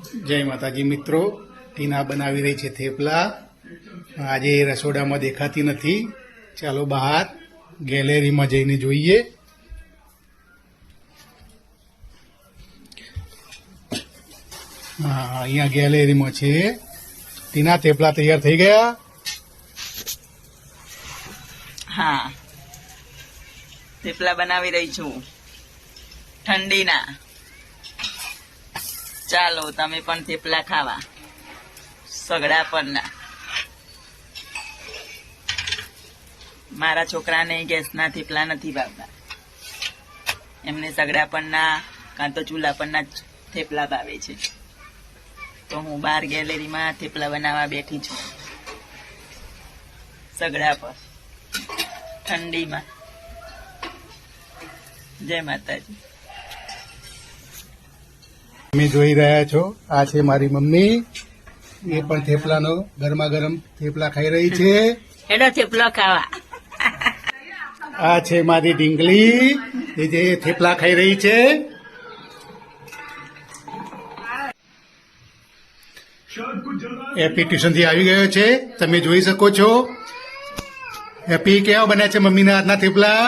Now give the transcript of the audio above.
જય માતાજી મિત્રો, ટીના બનાવી રહી છે થેપલા. આજે રસોડામાં દેખાતી નથી. ચાલો બહાર ગેલેરીમાં જઈને જોઈએ. હા, અહીંયા ગેલેરીમાં છે. ટીના, થેપલા તૈયાર થઈ ગયા? હા, થેપલા બનાવી રહી છું ઠંડીના. ચાલો તમે પણ થેપલા ખાવા, સગડા પરના. મારા છોકરાને ગેસના થેપલા નથી ભાવતા, એમને સગડા પરના કાં તો ચૂલા પરના જ થેપલા ભાવે છે. તો હું બહાર ગેલેરીમાં થેપલા બનાવવા બેઠી છું, સગડા પર ઠંડીમાં. જય માતાજી. તમે જોઈ રહ્યા છો, આ છે મારી મમ્મી. એ પણ થેપલાનો ગરમા ગરમ થેપલા ખાઈ રહી છે. હેડો થેપલો ખાવા. આ છે મારી ઢીંગલી, એ જે થેપલા ખાઈ રહી છે. હેપી ટ્યુશનથી આવી ગયો છે, તમે જોઈ શકો છો. હેપી કેવા બન્યા છે મમ્મીના હાથના થેપલા?